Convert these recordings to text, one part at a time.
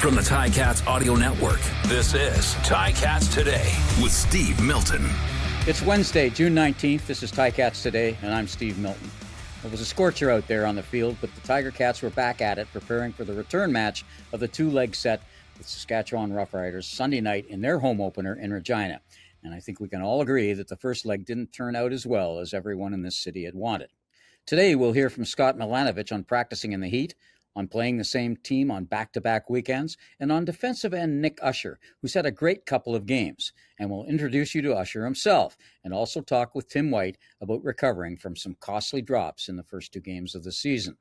From the Ticats Audio Network, this is Ticats Today with Steve Milton. It's Wednesday, June 19th. This is Ticats Today, and I'm Steve Milton. It was a scorcher out there on the field, but the Tiger Cats were back at it, preparing for the return match of the two-leg set with Saskatchewan Roughriders Sunday night in their home opener in Regina. And I think we can all agree that the first leg didn't turn out as well as everyone in this city had wanted. Today, we'll hear from Scott Milanovich on practicing in the heat, on playing the same team on back-to-back weekends, and on defensive end Nick Usher, who's had a great couple of games. And we'll introduce you to Usher himself, and also talk with Tim White about recovering from some costly drops in the first two games of the season.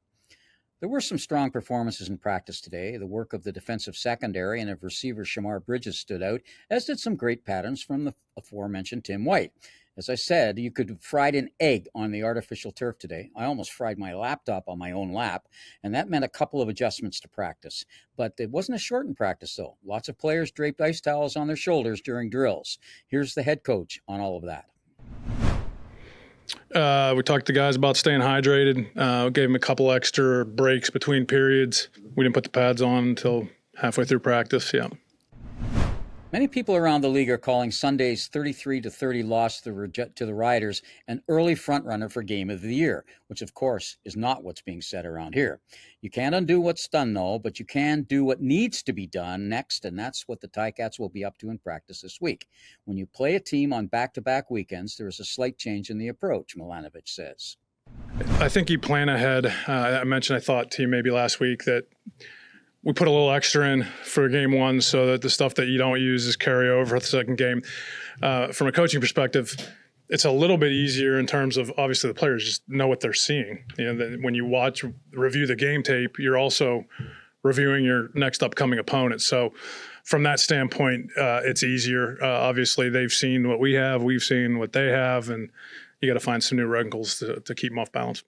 There were some strong performances in practice today. The work of the defensive secondary and of receiver Shemar Bridges stood out, as did some great patterns from the aforementioned Tim White. As I said, you could have fried an egg on the artificial turf today. I almost fried my laptop on my own lap, and that meant a couple of adjustments to practice. But it wasn't a shortened practice, though. Lots of players draped ice towels on their shoulders during drills. Here's the head coach on all of that. We talked to guys about staying hydrated. Gave them a couple extra breaks between periods. We didn't put the pads on until halfway through practice, yeah. Many people around the league are calling Sunday's 33-30 loss to the Riders an early frontrunner for Game of the Year, which of course is not what's being said around here. You can't undo what's done, though, but you can do what needs to be done next, and that's what the Ticats will be up to in practice this week. When you play a team on back-to-back weekends, there is a slight change in the approach, Milanovich says. I think you plan ahead. I mentioned I thought to you maybe last week that we put a little extra in for game one so that the stuff that you don't use is carry over for the second game. From a coaching perspective, it's a little bit easier in terms of obviously the players just know what they're seeing. You know, when you review the game tape, you're also reviewing your next upcoming opponent. So from that standpoint, it's easier. Obviously, they've seen what we have, we've seen what they have, and you got to find some new wrinkles to keep them off balance.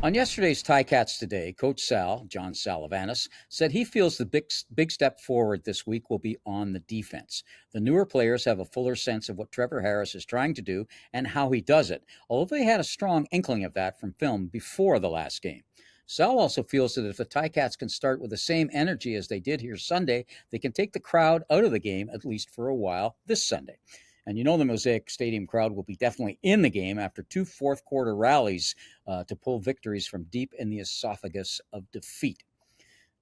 On yesterday's Ticats Today, Coach John Salavanis, said he feels the big step forward this week will be on the defense. The newer players have a fuller sense of what Trevor Harris is trying to do and how he does it, although they had a strong inkling of that from film before the last game. Sal also feels that if the Ticats can start with the same energy as they did here Sunday, they can take the crowd out of the game, at least for a while, this Sunday. And you know the Mosaic Stadium crowd will be definitely in the game after two fourth-quarter rallies to pull victories from deep in the esophagus of defeat.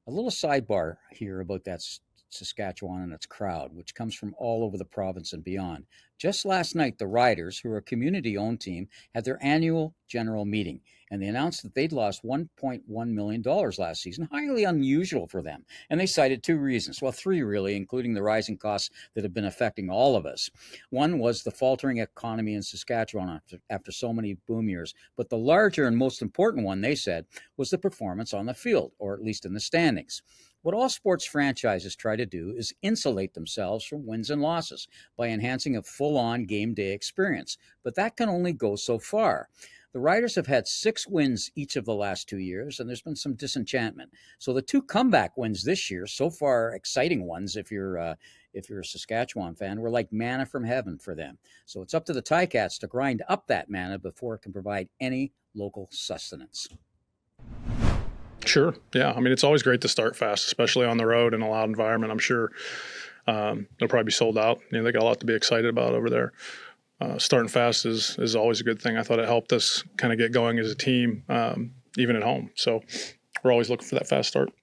A little sidebar here about that Saskatchewan and its crowd, which comes from all over the province and beyond. Just last night, the Riders, who are a community-owned team, had their annual general meeting, and they announced that they'd lost $1.1 million last season, highly unusual for them. And they cited two reasons, well, three really, including the rising costs that have been affecting all of us. One was the faltering economy in Saskatchewan after so many boom years, but the larger and most important one, they said, was the performance on the field, or at least in the standings. What all sports franchises try to do is insulate themselves from wins and losses by enhancing a full-on game day experience, but that can only go so far. The Riders have had 6 wins each of the last 2 years, and there's been some disenchantment. So the 2 comeback wins this year, so far exciting ones if you're a Saskatchewan fan, were like manna from heaven for them. So it's up to the Ticats to grind up that manna before it can provide any local sustenance. Sure. Yeah. I mean, it's always great to start fast, especially on the road in a loud environment. I'm sure they'll probably be sold out. You know, they got a lot to be excited about over there. Starting fast is always a good thing. I thought it helped us kind of get going as a team, even at home. So we're always looking for that fast start.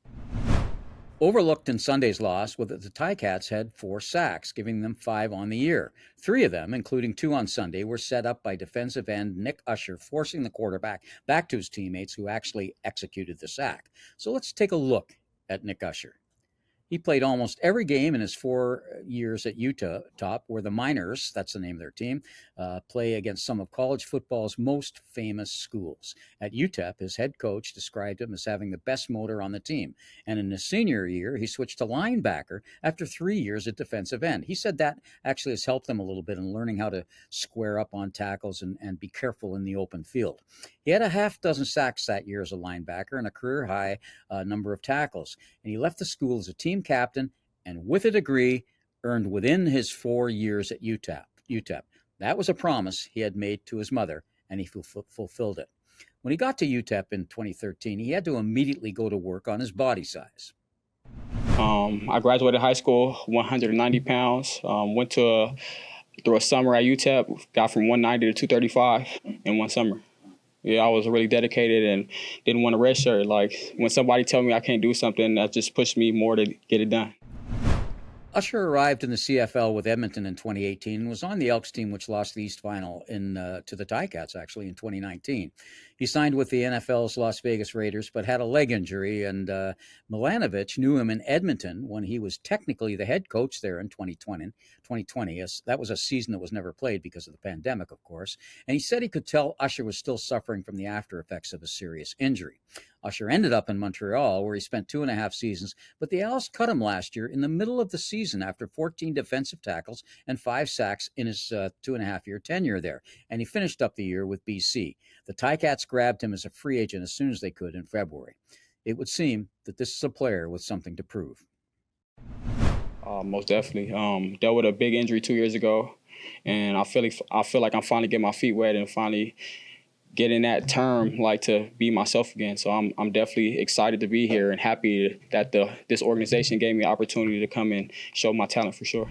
Overlooked in Sunday's loss was that the Ticats had 4 sacks, giving them 5 on the year. 3 of them, including 2 on Sunday, were set up by defensive end Nick Usher, forcing the quarterback back to his teammates who actually executed the sack. So let's take a look at Nick Usher. He played almost every game in his 4 years at Utah, where the Miners, that's the name of their team, play against some of college football's most famous schools. At UTEP, his head coach described him as having the best motor on the team. And in his senior year, he switched to linebacker after 3 years at defensive end. He said that actually has helped him a little bit in learning how to square up on tackles and be careful in the open field. He had a half dozen sacks that year as a linebacker and a career-high number of tackles. And he left the school as a team captain and with a degree earned within his 4 years at UTEP. That was a promise he had made to his mother, and he fulfilled it. When he got to UTEP in 2013, he had to immediately go to work on his body size. I graduated high school 190 pounds. Went through a summer at UTEP, got from 190 to 235 in one summer. Yeah, I was really dedicated and didn't want to redshirt. Like, when somebody tell me I can't do something, that just pushed me more to get it done. Usher arrived in the CFL with Edmonton in 2018 and was on the Elks team, which lost the East Final to the Ticats, actually, in 2019. He signed with the NFL's Las Vegas Raiders, but had a leg injury, and Milanovich knew him in Edmonton when he was technically the head coach there in 2020. That was a season that was never played because of the pandemic, of course. And he said he could tell Usher was still suffering from the after effects of a serious injury. Usher ended up in Montreal, where he spent 2.5 seasons, but the Owls cut him last year in the middle of the season after 14 defensive tackles and 5 sacks in his 2.5-year tenure there, and he finished up the year with BC. The Ticats grabbed him as a free agent as soon as they could in February. It would seem that this is a player with something to prove. Most definitely. Dealt with a big injury 2 years ago, and I feel like I'm finally getting my feet wet and finally getting that term, like, to be myself again. So I'm definitely excited to be here and happy that this organization gave me the opportunity to come and show my talent for sure.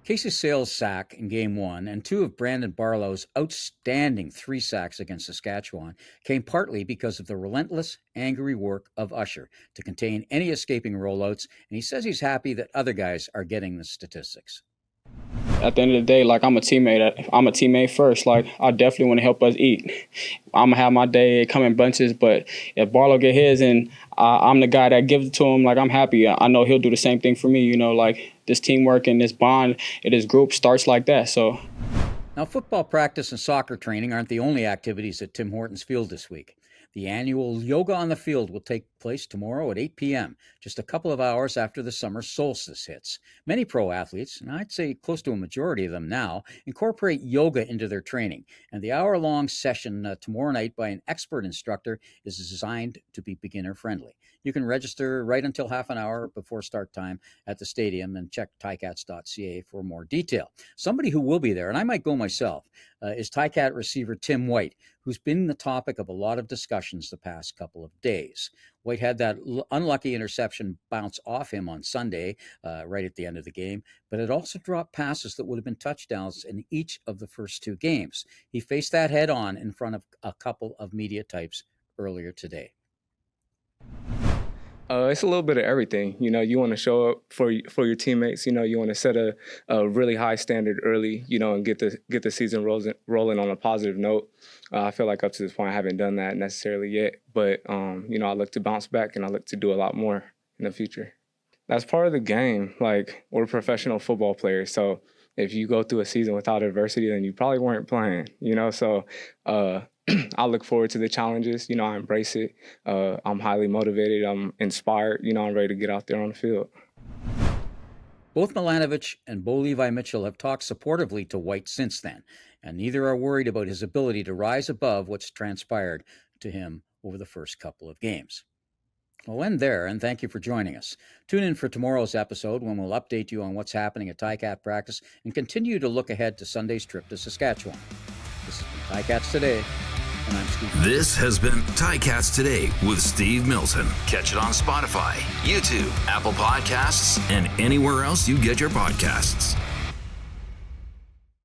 Casey Sale's sack in Game 1 and 2 of Brandon Barlow's outstanding 3 sacks against Saskatchewan came partly because of the relentless, angry work of Usher to contain any escaping rollouts, and he says he's happy that other guys are getting the statistics. At the end of the day, like, I'm a teammate. I'm a teammate first. Like, I definitely want to help us eat. I'm going to have my day come in bunches, but if Barlow get his and I'm the guy that gives it to him, like, I'm happy. I know he'll do the same thing for me. You know, like, this teamwork and this bond and this group starts like that. So Now, football practice and soccer training aren't the only activities at Tim Hortons Field this week. The annual Yoga on the Field will take place tomorrow at 8 p.m., just a couple of hours after the summer solstice hits. Many pro athletes, and I'd say close to a majority of them now, incorporate yoga into their training. And the hour-long session tomorrow night by an expert instructor is designed to be beginner-friendly. You can register right until half an hour before start time at the stadium and check ticats.ca for more detail. Somebody who will be there, and I might go myself, is Ticat receiver Tim White, who's been the topic of a lot of discussions the past couple of days. White had that unlucky interception bounce off him on Sunday, right at the end of the game, but it also dropped passes that would have been touchdowns in each of the first 2 games. He faced that head on in front of a couple of media types earlier today. It's a little bit of everything. You know, you want to show up for your teammates. You know, you want to set a really high standard early. You know, and get the season rolling on a positive note. I feel like up to this point I haven't done that necessarily yet, but you know, I look to bounce back and I look to do a lot more in the future. That's part of the game. Like, we're professional football players, so if you go through a season without adversity, then you probably weren't playing. You know, so. I look forward to the challenges. You know, I embrace it. I'm highly motivated. I'm inspired. You know, I'm ready to get out there on the field. Both Milanovich and Bo Levi Mitchell have talked supportively to White since then, and neither are worried about his ability to rise above what's transpired to him over the first couple of games. We'll end there, and thank you for joining us. Tune in for tomorrow's episode when we'll update you on what's happening at Ticat practice and continue to look ahead to Sunday's trip to Saskatchewan. This has been Ticats Today, and I'm Steve Milton. This has been Ticats Today with Steve Milton. Catch it on Spotify, YouTube, Apple Podcasts, and anywhere else you get your podcasts.